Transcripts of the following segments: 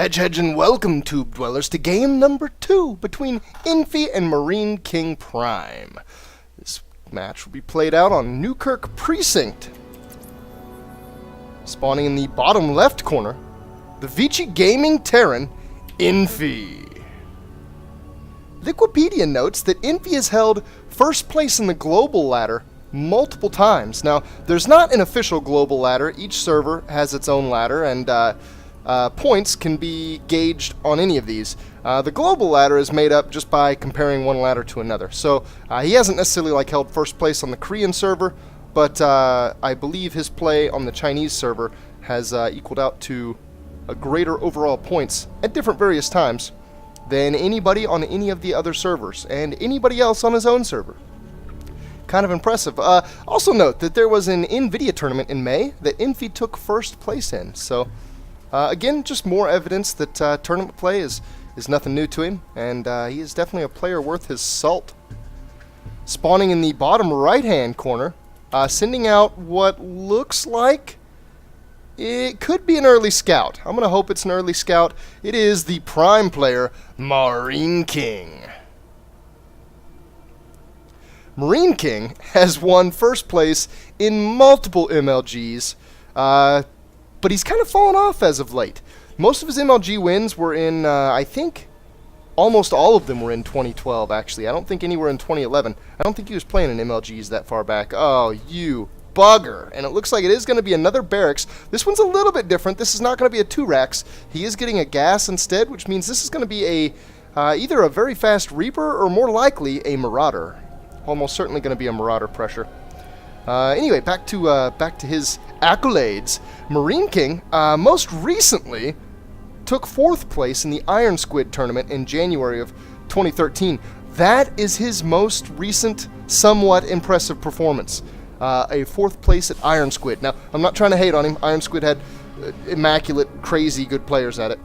Hedge and welcome, Tube Dwellers, to game number 2 between Infi and MarineKing Prime. This match will be played out on Newkirk Precinct. Spawning in the bottom left corner, the Vici Gaming Infi. Wikipedia notes that Infi has held first place in the global ladder multiple times. Now, there's not an official global ladder. Each server has its own ladder, and points can be gauged on any of these. The global ladder is made up just by comparing one ladder to another. So he hasn't necessarily held first place on the Korean server, but I believe his play on the Chinese server has equaled out to a greater overall points at different various times than anybody on any of the other servers and anybody else on his own server. Kind of impressive. Also note that there was an NVIDIA tournament in May that Infi took first place in. So again, just more evidence that tournament play is nothing new to him, and he is definitely a player worth his salt. Spawning in the bottom right-hand corner, sending out what looks like it could be an early scout. I'm going to hope it's an early scout. It is the prime player, MarineKing. MarineKing has won first place in multiple MLGs, but he's kind of fallen off as of late. Most of his MLG wins were in, I think, almost all of them were in 2012, actually. I don't think any were in 2011. I don't think he was playing in MLGs that far back. Oh, you bugger. And it looks like it is going to be another barracks. This one's a little bit different. This is not going to be a 2 racks. He is getting a gas instead, which means this is going to be a either a very fast Reaper or more likely a Marauder. Almost certainly going to be a Marauder pressure. Anyway, back to his accolades. MarineKing most recently took 4th place in the Iron Squid tournament in January of 2013. That is his most recent, somewhat impressive performance. A 4th place at Iron Squid. Now, I'm not trying to hate on him. Iron Squid had immaculate, crazy good players at it.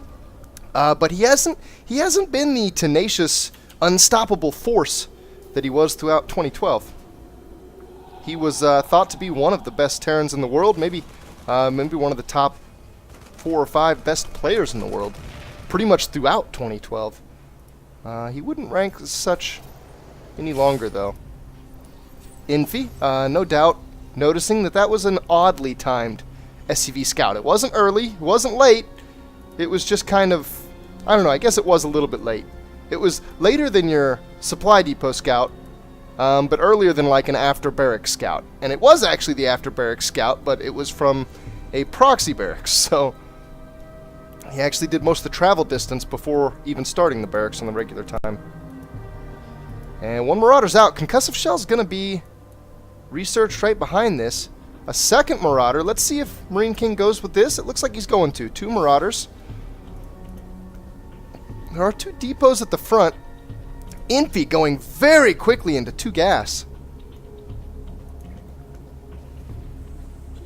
But he hasn't been the tenacious, unstoppable force that he was throughout 2012. He was thought to be one of the best Terrans in the world, maybe one of the top 4 or 5 best players in the world, pretty much throughout 2012. He wouldn't rank as such any longer, though. Infi, no doubt, noticing that was an oddly timed SCV scout. It wasn't early, it wasn't late, it was just kind of, I don't know, I guess it was a little bit late. It was later than your supply depot scout, but earlier than like an after barracks scout. And it was actually the after barracks scout, but it was from a proxy barracks, so he actually did most of the travel distance before even starting the barracks on the regular time. And one Marauder's out. Concussive Shell's going to be researched right behind this. A second Marauder. Let's see if MarineKing goes with this. It looks like he's going to. 2 Marauders. There are 2 depots at the front. Infi going very quickly into 2 gas.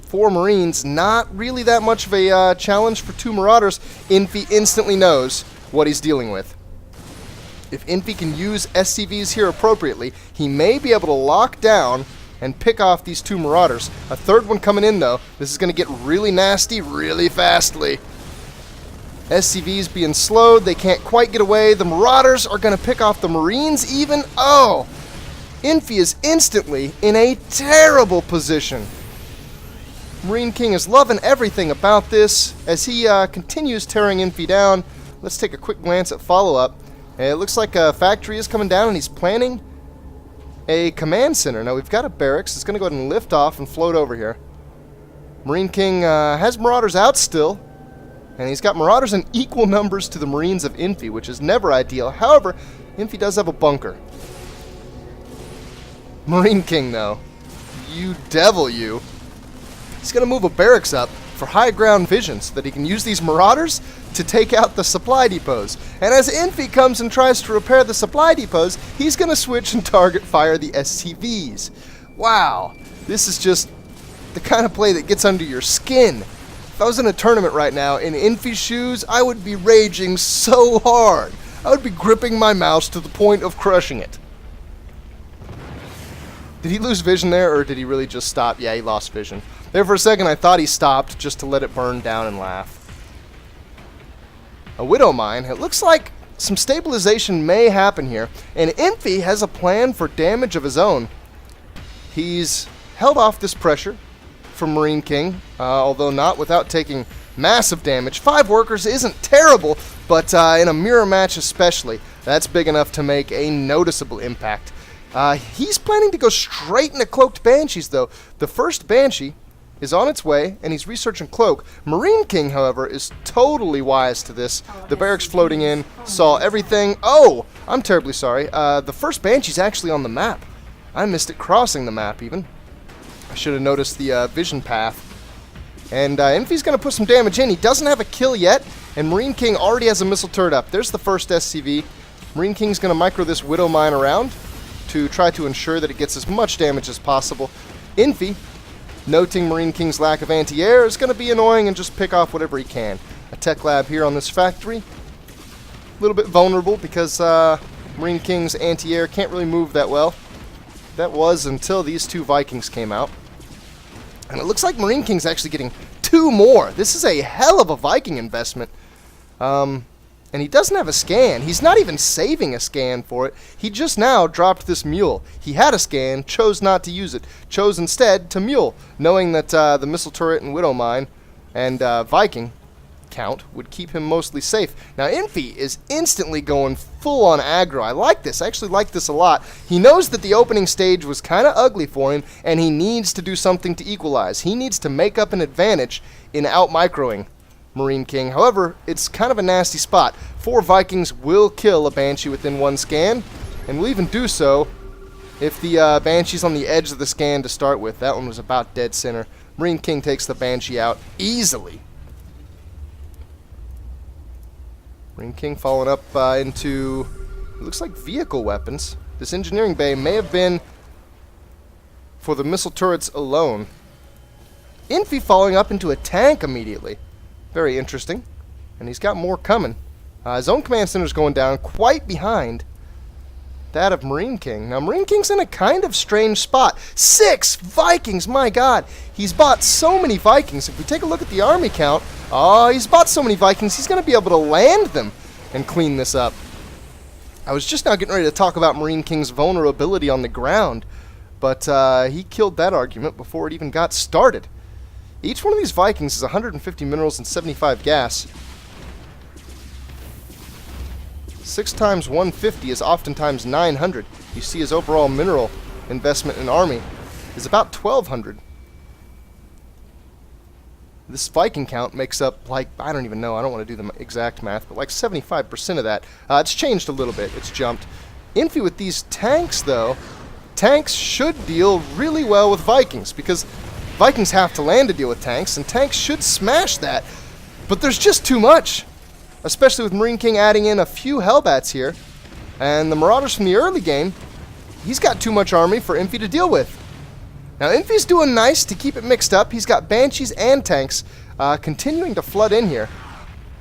4 Marines. Not really that much of a challenge for 2 Marauders. Infi instantly knows what he's dealing with. If Infi can use SCVs here appropriately, he may be able to lock down and pick off these 2 Marauders. A 3rd one coming in, though. This is going to get really nasty really fastly. SCVs being slowed. They can't quite get away. The Marauders are going to pick off the Marines even. Oh! Infi is instantly in a terrible position. MarineKing is loving everything about this as he continues tearing Infi down. Let's take a quick glance at follow-up. It looks like a factory is coming down and he's planning a command center. Now we've got a barracks. It's going to go ahead and lift off and float over here. MarineKing has Marauders out still. And he's got Marauders in equal numbers to the Marines of Infi, which is never ideal. However, Infi does have a bunker. MarineKing, though. You devil, you. He's going to move a barracks up for high ground vision so that he can use these Marauders to take out the supply depots. And as Infi comes and tries to repair the supply depots, he's going to switch and target fire the SCVs. Wow. This is just the kind of play that gets under your skin. If I was in a tournament right now in Infi's shoes, I would be raging so hard. I would be gripping my mouse to the point of crushing it. Did he lose vision there, or did he really just stop? Yeah, he lost vision. There for a second I thought he stopped just to let it burn down and laugh. a Widow Mine. It looks like some stabilization may happen here, and Infi has a plan for damage of his own. He's held off this pressure from MarineKing, although not without taking massive damage. 5 workers isn't terrible, but in a mirror match especially, that's big enough to make a noticeable impact. He's planning to go straight into Cloaked Banshees, though. The first Banshee is on its way, and he's researching Cloak. MarineKing, however, is totally wise to this. The barracks floating in, saw everything. Oh, I'm terribly sorry. The first Banshee's actually on the map. I missed it crossing the map, even. I should have noticed the vision path. And Infi's going to put some damage in. He doesn't have a kill yet, and MarineKing already has a missile turret up. There's the first SCV. MarineKing's going to micro this Widow Mine around to try to ensure that it gets as much damage as possible. Infi, noting MarineKing's lack of anti-air, is going to be annoying and just pick off whatever he can. A tech lab here on this factory. A little bit vulnerable because MarineKing's anti-air can't really move that well. That was until these 2 Vikings came out. And it looks like MarineKing's actually getting 2 more. This is a hell of a Viking investment. And he doesn't have a scan. He's not even saving a scan for it. He just now dropped this mule. He had a scan, chose not to use it. Chose instead to mule, knowing that the missile turret and Widow Mine and Viking count would keep him mostly safe. Now Infi is instantly going full on aggro. I like this. I actually like this a lot. He knows that the opening stage was kind of ugly for him, and he needs to do something to equalize. He needs to make up an advantage in out-microing MarineKing. However, it's kind of a nasty spot. 4 Vikings will kill a Banshee within 1 scan, and will even do so if the Banshee's on the edge of the scan to start with. That one was about dead center. MarineKing takes the Banshee out easily. MarineKing following up into, it looks like vehicle weapons. This engineering bay may have been for the missile turrets alone. Infi following up into a tank immediately. Very interesting. And he's got more coming. His own command center's going down quite behind that of MarineKing. Now, MarineKing's in a kind of strange spot. 6 Vikings, my god! He's bought so many Vikings. If we take a look at the army count, he's bought so many Vikings, he's going to be able to land them and clean this up. I was just now getting ready to talk about MarineKing's vulnerability on the ground, but he killed that argument before it even got started. Each one of these Vikings is 150 minerals and 75 gas. 6 times 150 is oftentimes 900. You see his overall mineral investment in army is about 1,200. This Viking count makes up, like, I don't even know, I don't want to do the exact math, but like 75% of that. It's changed a little bit, it's jumped. Infi with these tanks, though, tanks should deal really well with Vikings, because Vikings have to land to deal with tanks, and tanks should smash that, but there's just too much. Especially with MarineKing adding in a few Hellbats here. And the Marauders from the early game, he's got too much army for Infi to deal with. Now Infi's doing nice to keep it mixed up. He's got Banshees and tanks continuing to flood in here.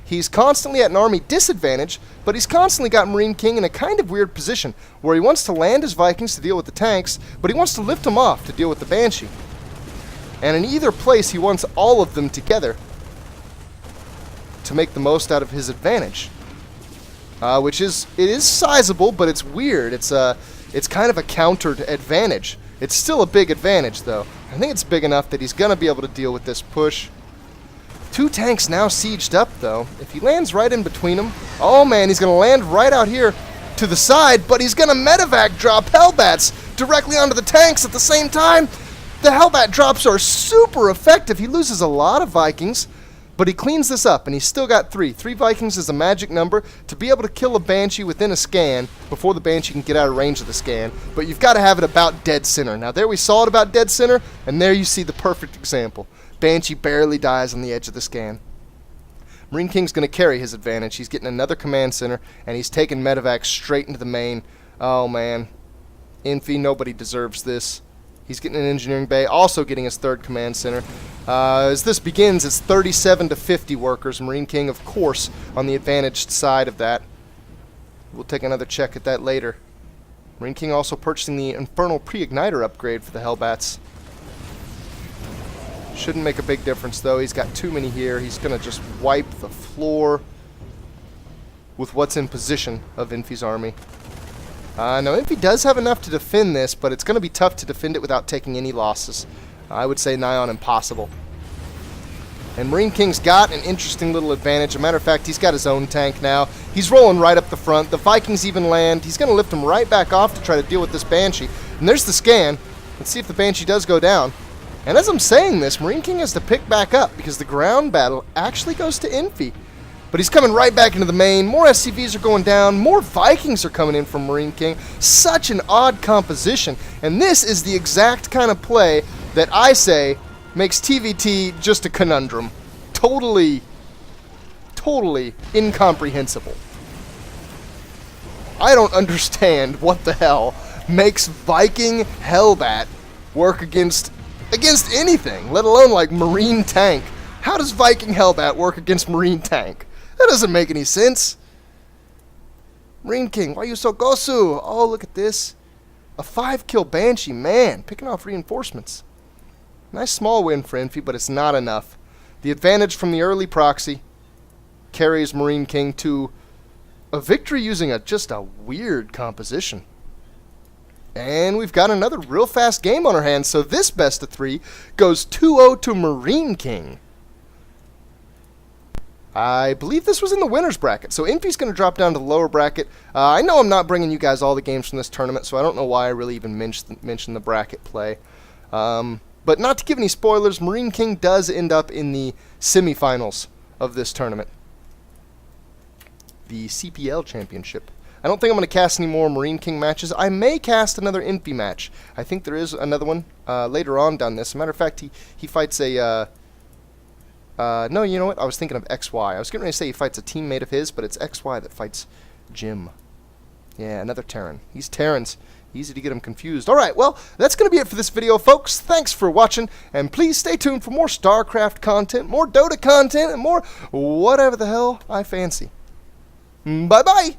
He's constantly at an army disadvantage, but he's constantly got MarineKing in a kind of weird position, where he wants to land his Vikings to deal with the tanks, but he wants to lift them off to deal with the Banshee. And in either place, he wants all of them together to make the most out of his advantage, it is sizable, but it's weird. It's kind of a countered advantage. It's still a big advantage, though. I think it's big enough that he's gonna be able to deal with this push. 2 tanks now sieged up, though. If he lands right in between them, oh man, he's gonna land right out here to the side, but he's gonna medevac drop Hellbats directly onto the tanks at the same time. The Hellbat drops are super effective. He loses a lot of Vikings, but he cleans this up, and he's still got 3. 3 Vikings is a magic number to be able to kill a Banshee within a scan before the Banshee can get out of range of the scan, but you've got to have it about dead center. Now there we saw it about dead center, and there you see the perfect example. Banshee barely dies on the edge of the scan. MarineKing's going to carry his advantage. He's getting another command center, and he's taking medevac straight into the main. Oh man. Infi, nobody deserves this. He's getting an engineering bay, also getting his 3rd command center. As this begins, it's 37 to 50 workers. MarineKing, of course, on the advantaged side of that. We'll take another check at that later. MarineKing also purchasing the Infernal Pre-Igniter upgrade for the Hellbats. Shouldn't make a big difference, though. He's got too many here. He's going to just wipe the floor. with what's in position of Infi's army. Now, Infi does have enough to defend this, but it's going to be tough to defend it without taking any losses. I would say nigh on impossible. And MarineKing's got an interesting little advantage. As a matter of fact, he's got his own tank now. He's rolling right up the front. The Vikings even land. He's going to lift him right back off to try to deal with this Banshee. And there's the scan. Let's see if the Banshee does go down. And as I'm saying this, MarineKing has to pick back up because the ground battle actually goes to Infi. But he's coming right back into the main. More SCVs are going down. More Vikings are coming in from MarineKing. Such an odd composition. And this is the exact kind of play that I say makes TvT just a conundrum. Totally incomprehensible. I don't understand what the hell makes Viking Hellbat work against anything, let alone like Marine Tank. How does Viking Hellbat work against Marine Tank? That doesn't make any sense. MarineKing, why you so gosu? Oh, look at this. A 5-kill Banshee, man, picking off reinforcements. Nice small win for Infi, but it's not enough. The advantage from the early proxy carries MarineKing to a victory using just a weird composition. And we've got another real fast game on our hands, so this best of 3 goes 2-0 to MarineKing. I believe this was in the winner's bracket, so Infi's going to drop down to the lower bracket. I know I'm not bringing you guys all the games from this tournament, so I don't know why I really even mentioned the bracket play. But not to give any spoilers, MarineKing does end up in the semifinals of this tournament. The CPL Championship. I don't think I'm going to cast any more MarineKing matches. I may cast another Infi match. I think there is another one later on down this. As a matter of fact, he fights a... no, you know what? I was thinking of XY. I was getting ready to say he fights a teammate of his, but it's XY that fights Jim. Yeah, another Terran. He's Terrans. Easy to get them confused. Alright, well, that's going to be it for this video, folks. Thanks for watching, and please stay tuned for more StarCraft content, more Dota content, and more whatever the hell I fancy. Bye-bye!